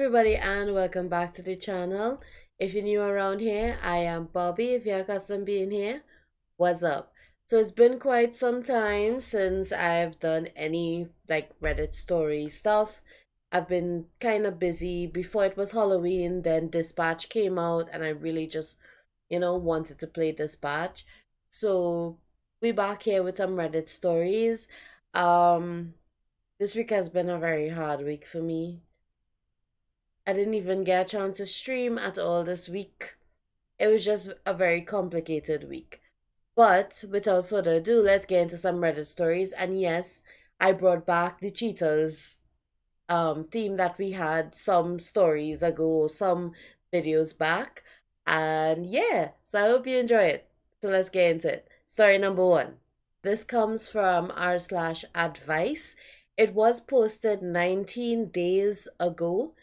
everybody and welcome back to the channel. If you're new around here, I am Bobby. If you're accustomed being here, what's up? So it's been quite some time since I've done any Reddit story stuff. I've been kind of busy. Before it was Halloween, then Dispatch came out and I really just, wanted to play Dispatch. So we back here with some Reddit stories. Um this week has been a very hard week for me. I didn't even get a chance to stream at all this week. It was just a very complicated week. But without further ado, let's get into some Reddit stories. And yes, I brought back the cheaters theme that we had some stories ago, some videos back. And yeah, so I hope you enjoy it. So let's get into it. Story number one. This comes from r/advice. It was posted 19 days ago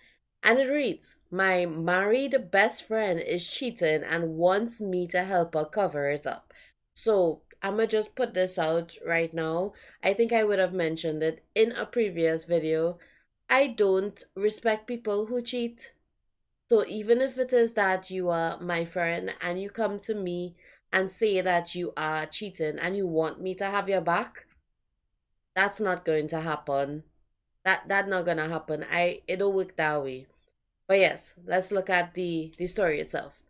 and it reads, my married best friend is cheating and wants me to help her cover it up. So I'm gonna just put this out right now. I think I would have mentioned it in a previous video. I don't respect people who cheat. So even if it is that you are my friend and you come to me and say that you are cheating and you want me to have your back, that's not going to happen. That not gonna happen. It don't work that way. But yes, let's look at the story itself.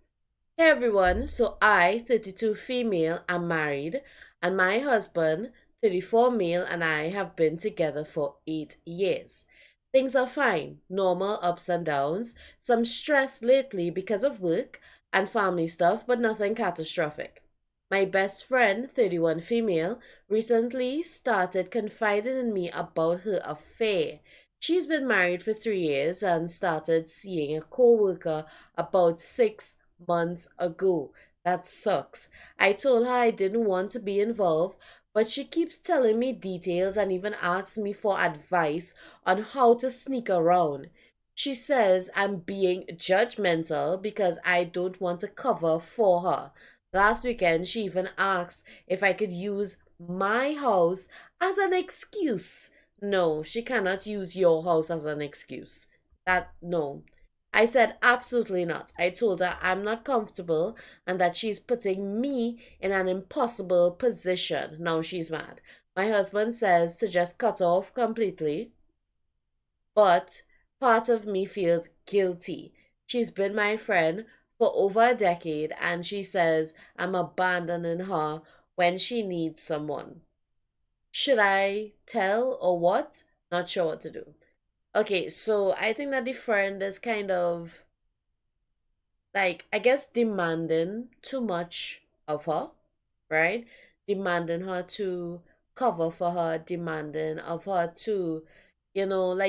Hey everyone, so I, 32 female, am married, and my husband, 34 male, and I have been together for 8 years. Things are fine, normal ups and downs, some stress lately because of work and family stuff, but nothing catastrophic. My best friend, 31 female, recently started confiding in me about her affair. She's been married for 3 years and started seeing a co-worker about 6 months ago. That sucks. I told her I didn't want to be involved, but she keeps telling me details and even asks me for advice on how to sneak around. She says I'm being judgmental because I don't want to cover for her. Last weekend, she even asked if I could use my house as an excuse. No, she cannot use your house as an excuse. No. I said absolutely not. I told her I'm not comfortable and that she's putting me in an impossible position. Now she's mad. My husband says to just cut off completely, but part of me feels guilty. She's been my friend for over a decade and she says I'm abandoning her when she needs someone. Should I tell or what? Not sure what to do. Okay, so I think that the friend is kind of I guess demanding too much of her, right? Demanding her to cover for her, demanding of her to,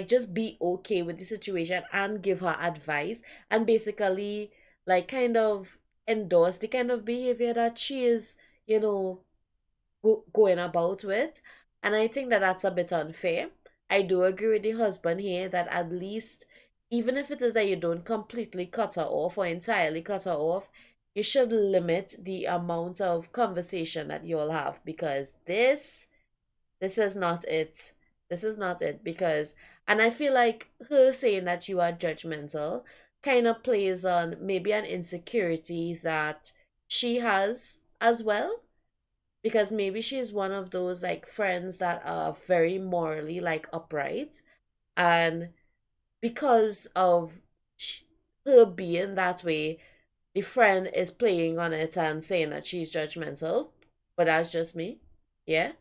just be okay with the situation and give her advice and basically, kind of endorse the kind of behavior that she is, you know, going about with. And I think that that's a bit unfair. I do agree with the husband here that at least, even if it is that you don't completely cut her off or entirely cut her off, you should limit the amount of conversation that you'll have because this is not it. This is not it because, and I feel like her saying that you are judgmental kind of plays on maybe an insecurity that she has as well, because maybe she's one of those friends that are very morally upright, and because of her being that way, the friend is playing on it and saying that she's judgmental. But that's just me. Yeah.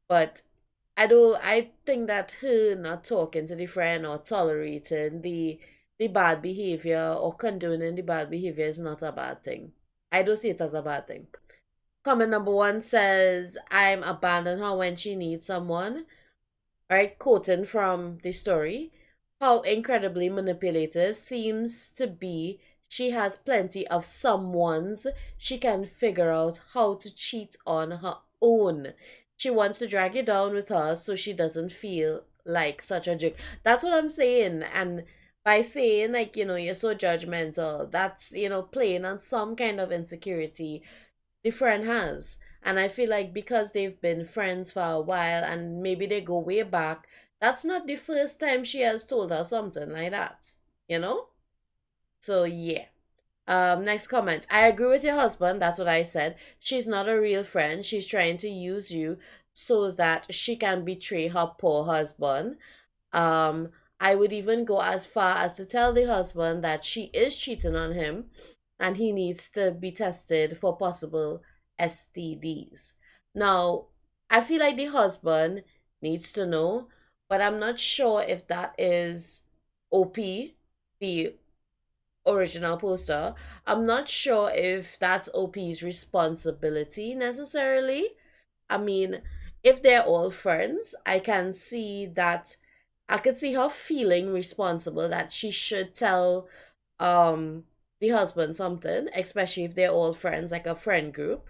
But I think that her not talking to the friend or tolerating the bad behavior or condoning the bad behavior is not a bad thing. I don't see it as a bad thing. Comment number one says, I'm abandon her when she needs someone. Right, quoting from the story. How incredibly manipulative seems to be. She has plenty of someone's. She can figure out how to cheat on her own. She wants to drag you down with her so she doesn't feel like such a jerk. That's what I'm saying. And by saying, you're so judgmental, that's, playing on some kind of insecurity the friend has. And I feel like because they've been friends for a while and maybe they go way back, that's not the first time she has told her something like that. you know? So yeah. Next comment. I agree with your husband. That's what I said. She's not a real friend. She's trying to use you so that she can betray her poor husband. Um, I would even go as far as to tell the husband that she is cheating on him and he needs to be tested for possible STDs. Now, I feel like the husband needs to know, but I'm not sure if that is OP, the original poster. I'm not sure if that's OP's responsibility necessarily. I mean, if they're all friends, I could see her feeling responsible that she should tell um the husband something, especially if they're all friends, like a friend group.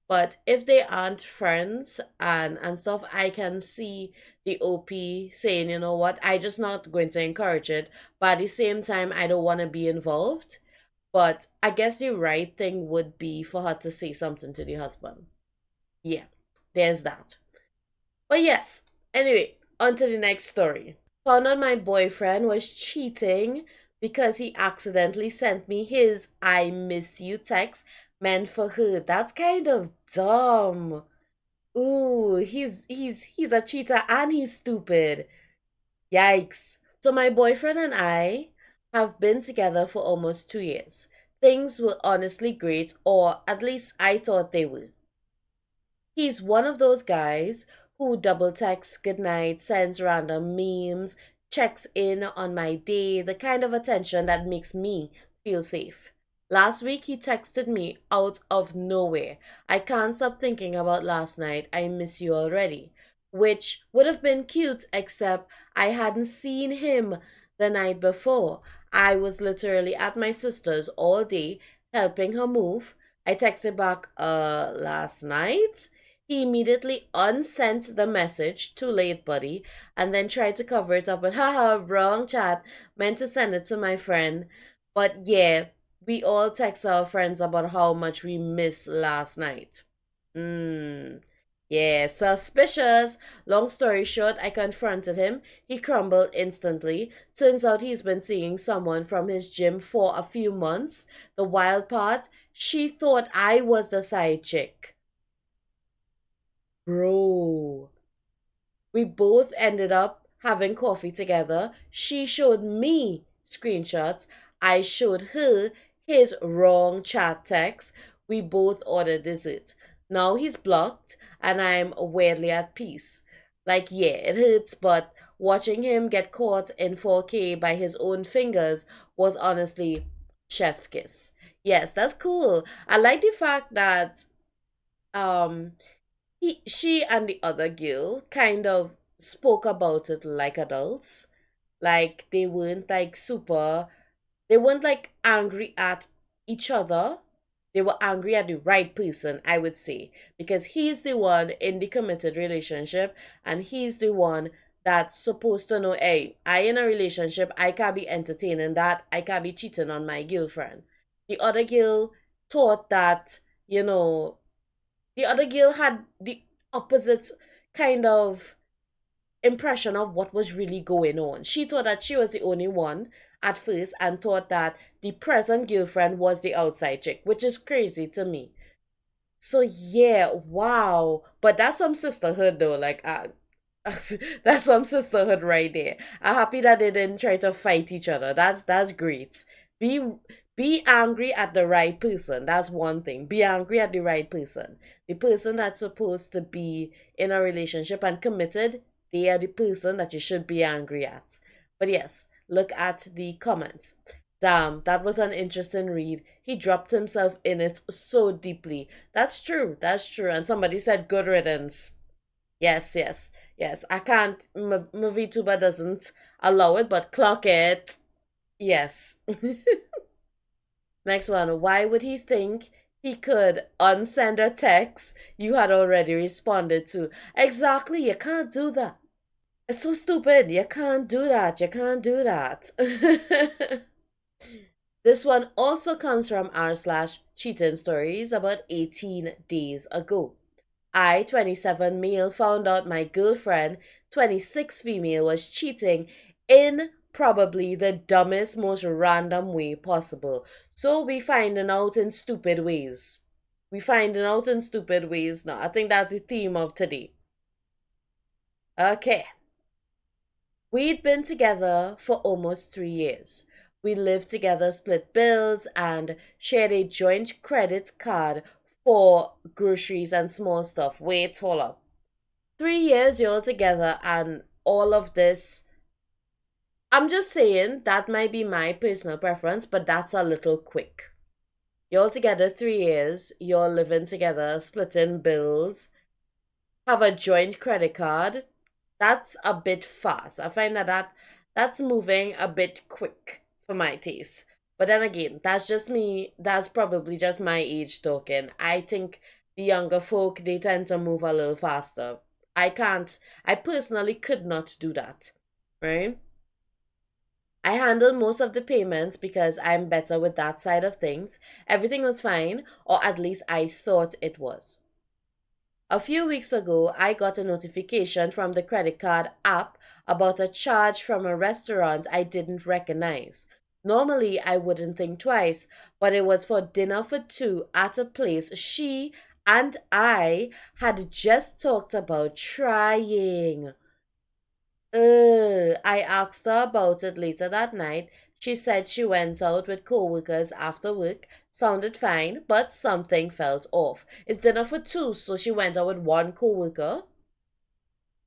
But if they aren't friends and stuff, I can see the OP saying, you know what, I just not going to encourage it. But at the same time, I don't want to be involved. But I guess the right thing would be for her to say something to the husband. Yeah, there's that. But yes, anyway, on to the next story. Found out my boyfriend was cheating because he accidentally sent me his I miss you text meant for her. That's kind of dumb. Ooh, he's a cheater and he's stupid. Yikes. So my boyfriend and I have been together for almost 2 years. Things were honestly great, or at least I thought they were. He's one of those guys who double texts goodnight, sends random memes, checks in on my day, the kind of attention that makes me feel safe. Last week he texted me out of nowhere. I can't stop thinking about last night. I miss you already. Which would have been cute, except I hadn't seen him the night before. I was literally at my sister's all day helping her move. I texted back, last night? He immediately unsent the message, too late, buddy, and then tried to cover it up with, haha, wrong chat, meant to send it to my friend. But yeah, we all text our friends about how much we missed last night. Hmm. Yeah, suspicious. Long story short, I confronted him. He crumbled instantly. Turns out he's been seeing someone from his gym for a few months. The wild part, she thought I was the side chick. Bro, we both ended up having coffee together. She showed me screenshots. I showed her his wrong chat text. We both ordered dessert. Now he's blocked and I'm weirdly at peace. Like, yeah, it hurts, but watching him get caught in 4K by his own fingers was honestly chef's kiss. Yes, that's cool. I like the fact that um she and the other girl kind of spoke about it like adults. Like they weren't like angry at each other. They were angry at the right person, I would say, because he's the one in the committed relationship and he's the one that's supposed to know, hey, I in a relationship, I can't be entertaining that, I can't be cheating on my girlfriend. The other girl thought that, you know, the other girl had the opposite kind of impression of what was really going on. She thought that she was the only one at first and thought that the present girlfriend was the outside chick, which is crazy to me. So yeah, wow. But that's some sisterhood though. Like that's some sisterhood right there. I'm happy that they didn't try to fight each other. That's great. Be be angry at the right person. That's one thing. Be angry at the right person. The person that's supposed to be in a relationship and committed, they are the person that you should be angry at. But yes, look at the comments. Damn, that was an interesting read. He dropped himself in it so deeply. That's true. That's true. And somebody said good riddance. Yes, yes, yes. I can't. Movie tuber doesn't allow it, but clock it. Yes. Next one. Why would he think he could unsend a text you had already responded to? Exactly. You can't do that. It's so stupid. You can't do that. You can't do that. This one also comes from r/ cheating stories about 18 days ago. I, 27 male, found out my girlfriend, 26 female, was cheating in probably the dumbest, most random way possible. So we finding out in stupid ways. We finding out in stupid ways now. I think that's the theme of today. Okay. We'd been together for almost 3 years. We lived together, split bills, and shared a joint credit card for groceries and small stuff. Wait, hold up. 3 years you're all together, and all of this. I'm just saying that might be my personal preference, but that's a little quick. You're all together 3 years, you're living together, splitting bills, have a joint credit card. That's a bit fast. I find that's moving a bit quick for my taste. But then again, that's just me. That's probably just my age talking. I think the younger folk, they tend to move a little faster. I can't, I personally could not do that, right? I handled most of the payments because I'm better with that side of things. Everything was fine, or at least I thought it was. A few weeks ago, I got a notification from the credit card app about a charge from a restaurant I didn't recognize. Normally, I wouldn't think twice, but it was for dinner for two at a place she and I had just talked about trying. I asked her about it later that night. She said she went out with coworkers after work, sounded fine, but something felt off. It's dinner for two, so she went out with one coworker.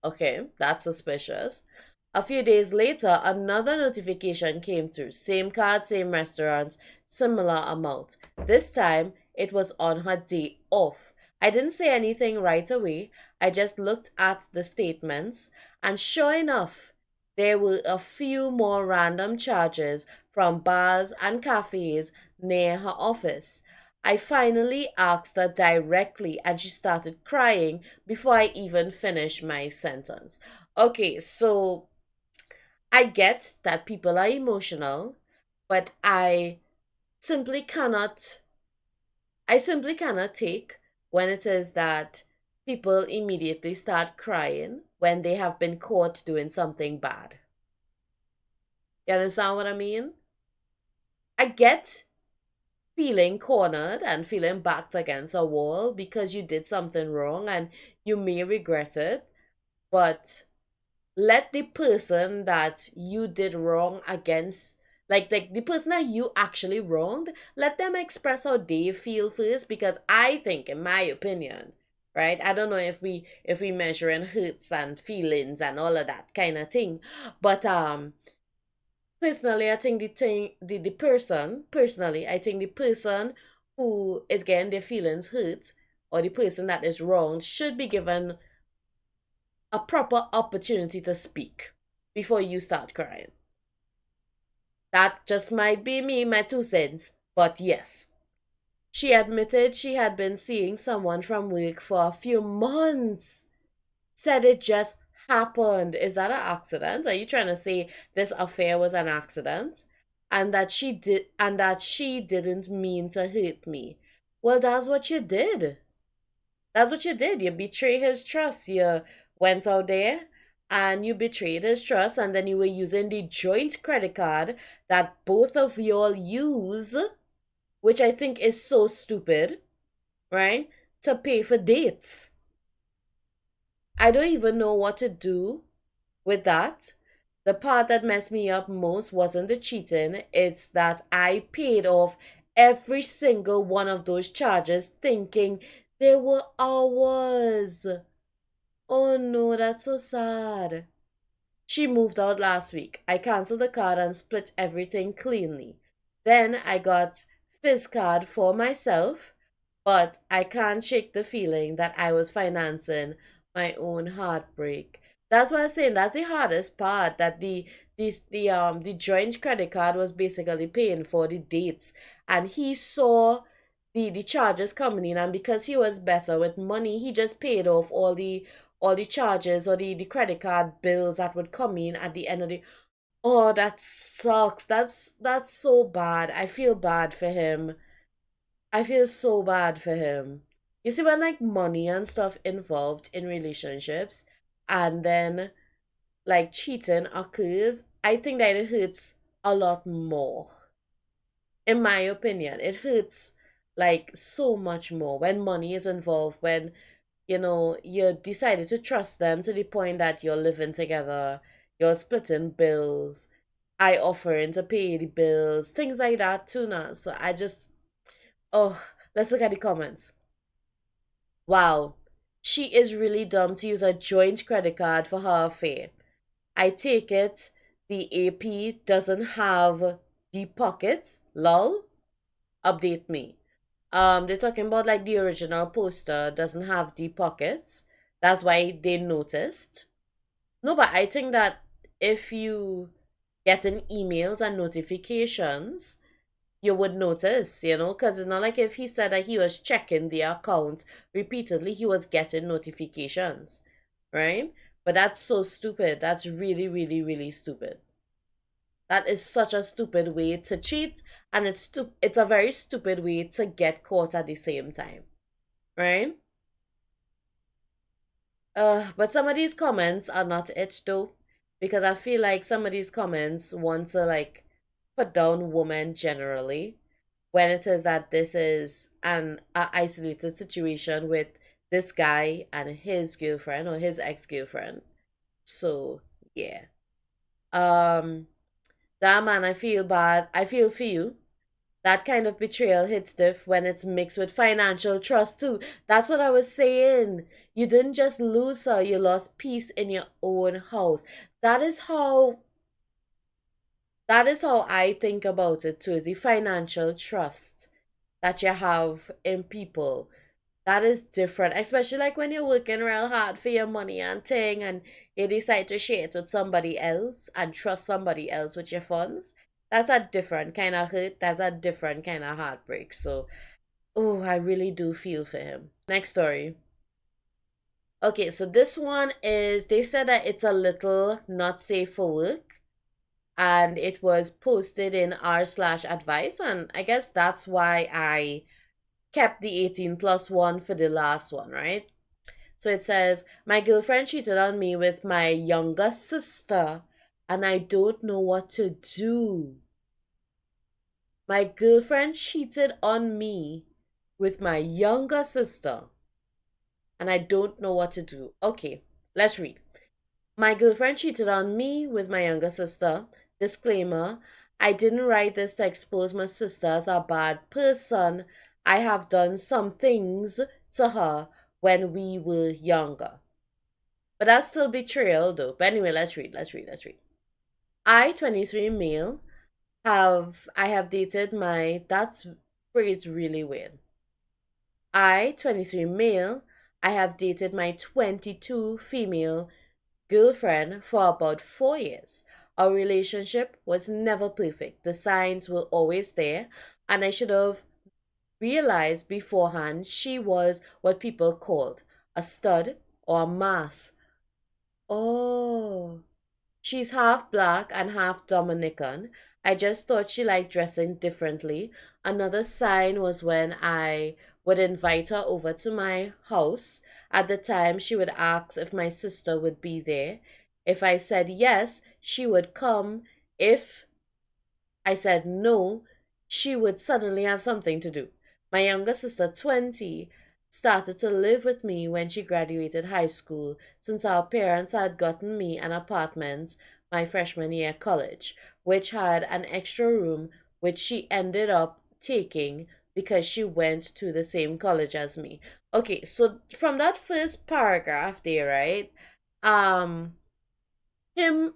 Okay, that's suspicious. A few days later, another notification came through. Same card, same restaurant, similar amount. This time, it was on her day off. I didn't say anything right away. I just looked at the statements, and sure enough, there were a few more random charges from bars and cafes near her office. I finally asked her directly, and she started crying before I even finished my sentence. Okay, so I get that people are emotional, but simply cannot I simply cannot take when it is that people immediately start crying when they have been caught doing something bad. You understand what I mean? I get feeling cornered and feeling backed against a wall because you did something wrong and you may regret it, but let the person that you did wrong against, like the person that you actually wronged, let them express how they feel first, because I think, in my opinion, right, I don't know if we measure in hurts and feelings and all of that kind of thing, but personally, I think the person, personally, I think the person who is getting their feelings hurt, or the person that is wronged, should be given a proper opportunity to speak before you start crying. That just might be me, my 2 cents, but yes. She admitted she had been seeing someone from work for a few months. Said it just happened. Is that an accident? Are you trying to say this affair was an accident? And that she didn't mean to hurt me. Well, that's what you did. That's what you did. You betrayed his trust. You went out there and you betrayed his trust, and then you were using the joint credit card that both of y'all use, which I think is so stupid, right? To pay for dates. I don't even know what to do with that. The part that messed me up most wasn't the cheating, it's that I paid off every single one of those charges thinking they were ours. Oh no, that's so sad. She moved out last week. I canceled the card and split everything cleanly. Then I got Fizz card for myself, but I can't shake the feeling that I was financing my own heartbreak. That's why I'm saying that's the hardest part. That the joint credit card was basically paying for the dates, and he saw the charges coming in, and because he was better with money, he just paid off all the charges, or the credit card bills that would come in at the end of the. Oh, that sucks. That's so bad. I feel bad for him. I feel so bad for him. You see, when like money and stuff involved in relationships, and then like cheating occurs, I think that it hurts a lot more. In my opinion, it hurts like so much more when money is involved, when you decided to trust them to the point that you're living together, you're splitting bills, I offering to pay the bills, things like that too now. So I just, oh, let's look at the comments. Wow, she is really dumb to use a joint credit card for her affair. I take it the AP doesn't have deep pockets. Lol. Update me. They're talking about like the original poster doesn't have deep pockets. That's why they noticed. No, but I think that if you getting emails and notifications, you would notice, because it's not like if he said that he was checking the account repeatedly, he was getting notifications, right? But that's so stupid. That's really, really, really stupid. That is such a stupid way to cheat, and it's a very stupid way to get caught at the same time, right? But some of these comments are not it though, because I feel like some of these comments want to like put down women generally when it is that this is an isolated situation with this guy and his girlfriend or his ex-girlfriend. So yeah. Um that man, I feel bad. I feel for you. That kind of betrayal hits diff when it's mixed with financial trust too. That's what I was saying. You didn't just lose her, you lost peace in your own house. That is how that is how I think about it too, is the financial trust that you have in people. That is different, especially like when you're working real hard for your money and thing, and you decide to share it with somebody else and trust somebody else with your funds. That's a different kind of hurt. That's a different kind of heartbreak. So, oh, I really do feel for him. Next story. Okay, so this one is they said that it's a little not safe for work, and it was posted in r/advice, and I guess that's why I kept the 18 plus one for the last one, right? So it says, my girlfriend cheated on me with my younger sister, and I don't know what to do. My girlfriend cheated on me with my younger sister, and I don't know what to do. Okay, let's read. My girlfriend cheated on me with my younger sister. Disclaimer, I didn't write this to expose my sister as a bad person. I have done some things to her when we were younger. But that's still betrayal though. But anyway, let's read. I, 23 male, I have dated my that's phrased really weird. I, 23 male, I have dated my 22 female girlfriend for about 4 years. Our relationship was never perfect. The signs were always there, and I should have realized beforehand she was what people called a stud or a mass. Oh, she's half black and half Dominican. I just thought she liked dressing differently. Another sign was when I would invite her over to my house. At the time, she would ask if my sister would be there. If I said yes, she would come. If I said no, she would suddenly have something to do. My younger sister, 20, started to live with me when she graduated high school, since our parents had gotten me an apartment my freshman year college, which had an extra room, which she ended up taking because she went to the same college as me. Okay, so from that first paragraph there, right? Um, him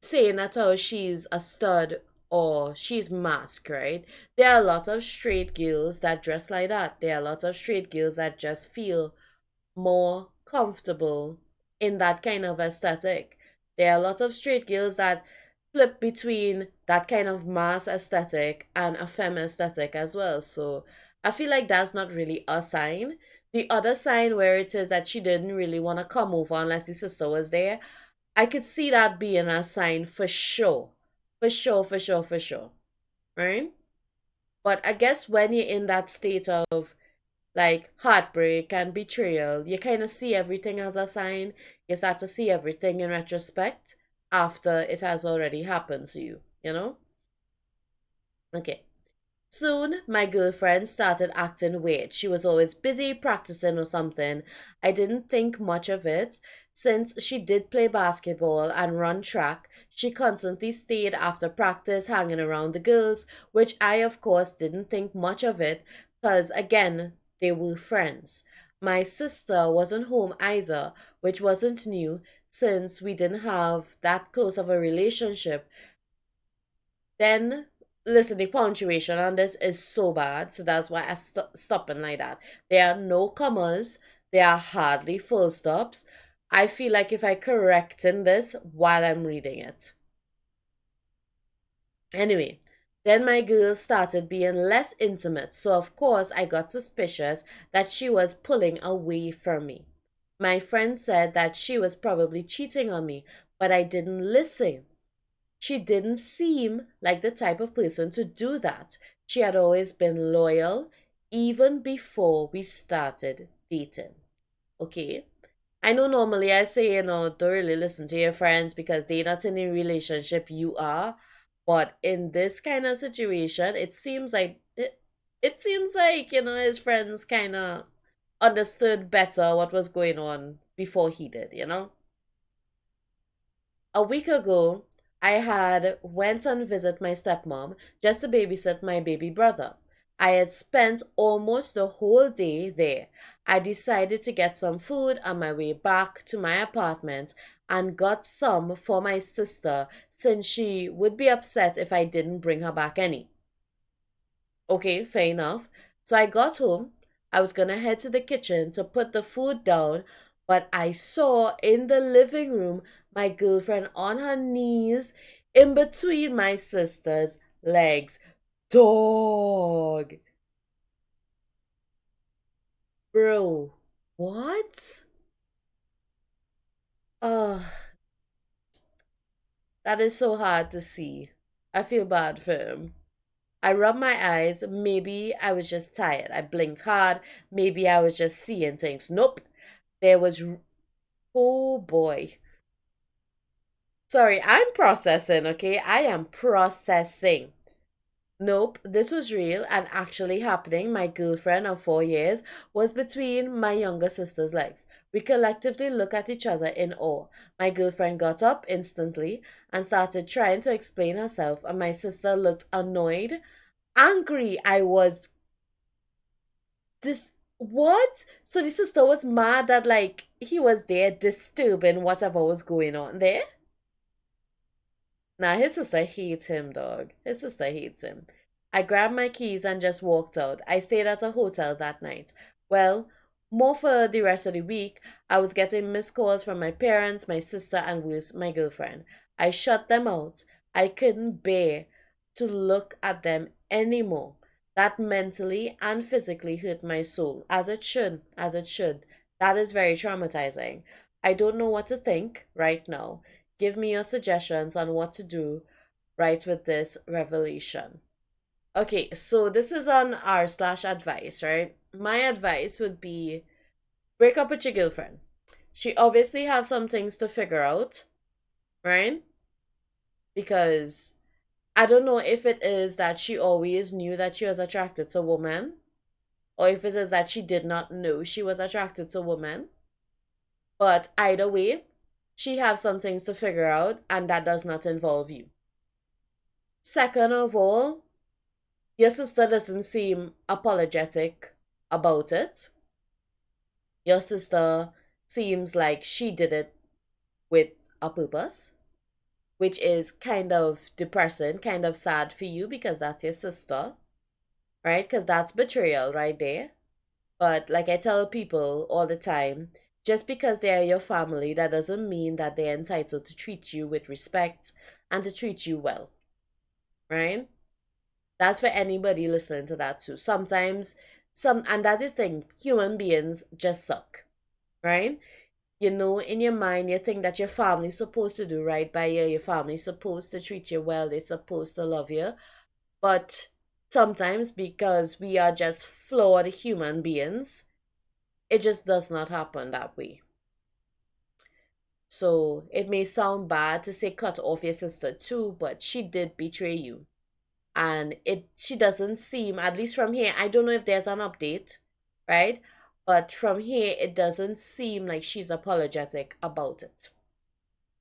saying that oh she's a stud or she's masked, right? There are a lot of straight girls that dress like that. There are a lot of straight girls that just feel more comfortable in that kind of aesthetic. There are a lot of straight girls that flip between that kind of mass aesthetic and a femme aesthetic as well. So I feel like that's not really a sign. The other sign where it is that she didn't really want to come over unless the sister was there, I could see that being a sign for sure. For sure, for sure, for sure. Right? But I guess when you're in that state of like heartbreak and betrayal, you kind of see everything as a sign. You start to see everything in retrospect. after it has already happened to you, you know? Okay. Soon, my girlfriend started acting weird. She was always busy practicing or something. I didn't think much of it. Since she did play basketball and run track, she constantly stayed after practice hanging around the girls, which I, of course, didn't think much of it because, again, they were friends. My sister wasn't home either, which wasn't new since we didn't have that close of a relationship. Then, listen, the punctuation on this is so bad, so that's why I stopping like that. There are no commas, there are hardly full stops. I feel like if I correcting this while I'm reading it. Anyway, then my girl started being less intimate, so of course I got suspicious that she was pulling away from me. My friend said that she was probably cheating on me, but I didn't listen. She didn't seem like the type of person to do that. She had always been loyal, even before we started dating. Okay? I know normally I say, don't really listen to your friends because they're not in a relationship, you are. But in this kind of situation, it seems like, his friends kind of understood better what was going on before he did, you know? A week ago, I had went and visit my stepmom just to babysit my baby brother. I had spent almost the whole day there. I decided to get some food on my way back to my apartment and got some for my sister since she would be upset if I didn't bring her back any. Okay, fair enough. So I got home. I was gonna head to the kitchen to put the food down, but I saw in the living room my girlfriend on her knees in between my sister's legs. Dog. Bro, what? Oh, that is so hard to see. I feel bad for him. I rubbed my eyes. Maybe I was just tired. I blinked hard. Maybe I was just seeing things. Nope. There was, oh boy. Sorry, I'm processing, okay? I am processing. Nope, this was real and actually happening. My girlfriend of 4 years was between my younger sister's legs. We collectively looked at each other in awe. My girlfriend got up instantly and started trying to explain herself, and my sister looked annoyed, angry. I was this what? So the sister was mad that like he was there disturbing whatever was going on there. Nah, his sister hates him, dog. His sister hates him. I grabbed my keys and just walked out. I stayed at a hotel that night. Well, more for the rest of the week, I was getting missed calls from my parents, my sister, and worse, my girlfriend. I shut them out. I couldn't bear to look at them anymore. That mentally and physically hurt my soul, as it should, as it should. That is very traumatizing. I don't know what to think right now. Give me your suggestions on what to do right with this revelation. Okay, so this is on r/advice, right? My advice would be break up with your girlfriend. She obviously have some things to figure out, right? Because I don't know if it is that she always knew that she was attracted to women, or if it is that she did not know she was attracted to women. But either way, she have some things to figure out, and that does not involve you. Second of all, your sister doesn't seem apologetic about it. Your sister seems like she did it with a purpose, which is kind of depressing, kind of sad for you because that's your sister, right? Because that's betrayal right there. But like I tell people all the time, just because they are your family, that doesn't mean that they're entitled to treat you with respect and to treat you well, right? That's for anybody listening to that too. Sometimes and that's the thing, human beings just suck, right? In your mind you think that your family's supposed to do right by you, your family's supposed to treat you well, they're supposed to love you. But sometimes because we are just flawed human beings, it just does not happen that way. So it may sound bad to say cut off your sister too, but she did betray you. And she doesn't seem, at least from here, I don't know if there's an update, right? But from here, it doesn't seem like she's apologetic about it,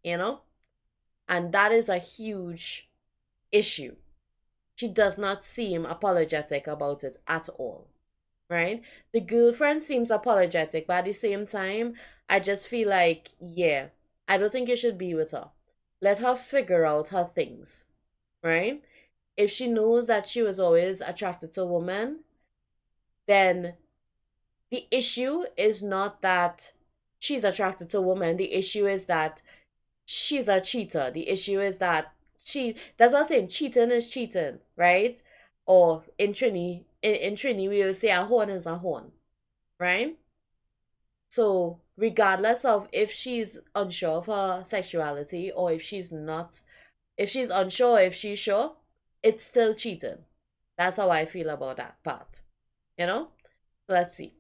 you know? And that is a huge issue. She does not seem apologetic about it at all, right? The girlfriend seems apologetic, but at the same time, I just feel like, yeah, I don't think you should be with her. Let her figure out her things, right? If she knows that she was always attracted to women, then the issue is not that she's attracted to women. The issue is that she's a cheater. The issue is that that's what I'm saying, cheating is cheating, right? Or in Trini, we will say a horn is a horn, right? So regardless of if she's unsure of her sexuality or if she's not, if she's unsure, if she's sure, it's still cheating. That's how I feel about that part. You know? Let's see.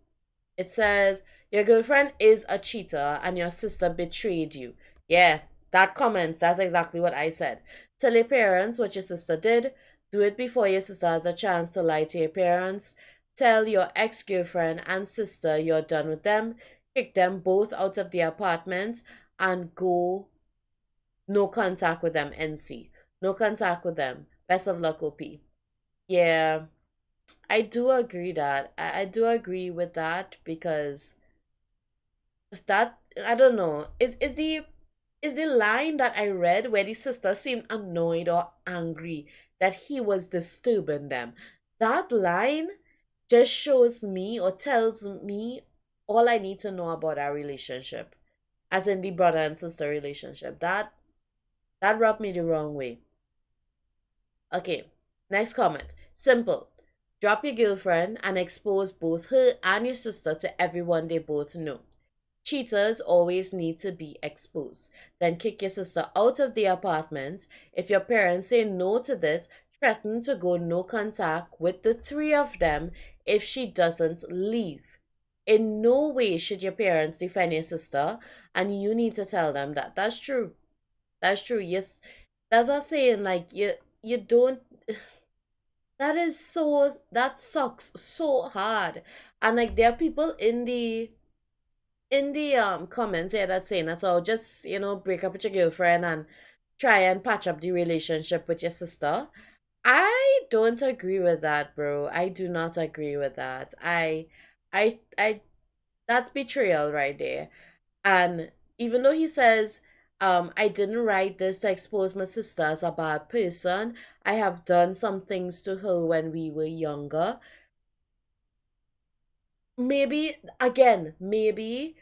It says, your girlfriend is a cheater and your sister betrayed you. Yeah, that comments, that's exactly what I said. Tell your parents what your sister did. Do it before your sister has a chance to lie to your parents. Tell your ex-girlfriend and sister you're done with them. Kick them both out of the apartment and go no contact with them, NC. No contact with them. Best of luck, OP. Yeah, I do agree that. I do agree with that because that, I don't know. Is the line that I read where the sister seemed annoyed or angry that he was disturbing them. That line just shows me or tells me all I need to know about our relationship. As in the brother and sister relationship. That rubbed me the wrong way. Okay, next comment. Simple. Drop your girlfriend and expose both her and your sister to everyone they both know. Cheaters always need to be exposed. Then kick your sister out of the apartment. If your parents say no to this, threaten to go no contact with the three of them if she doesn't leave. In no way should your parents defend your sister, and you need to tell them that. That's true. That's true. Yes, that's what I'm saying. Like you don't. That sucks so hard, and like there are people in the comments here that's saying that, so just break up with your girlfriend and try and patch up the relationship with your sister. I don't agree with that, bro. I do not agree with that. I That's betrayal right there. And even though he says, I didn't write this to expose my sister as a bad person, I have done some things to her when we were younger. Maybe, again, maybe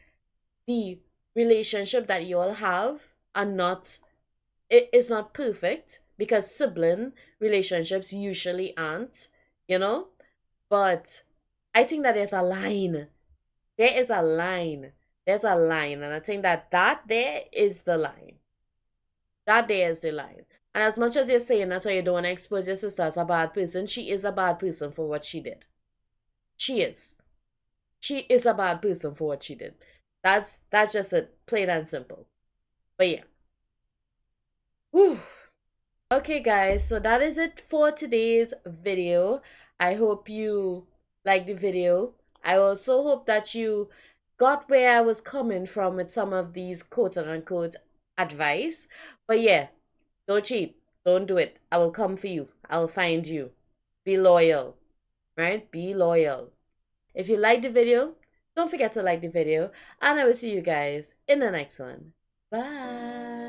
the relationship that you all have are not, it is not perfect because sibling relationships usually aren't, you know? But I think that there's a line. There is a line. There's a line, and I think that there is the line. That there is the line. And as much as you're saying that's why you don't want to expose your sister as a bad person, she is a bad person for what she did. She is. She is a bad person for what she did. That's just it, plain and simple. But yeah. Whew. Okay, guys, so that is it for today's video. I hope you liked the video. I also hope that you got where I was coming from with some of these quote unquote advice. But yeah, don't cheat. Don't do it. I will come for you. I will find you. Be loyal, right? Be loyal. If you liked the video, don't forget to like the video. And I will see you guys in the next one. Bye.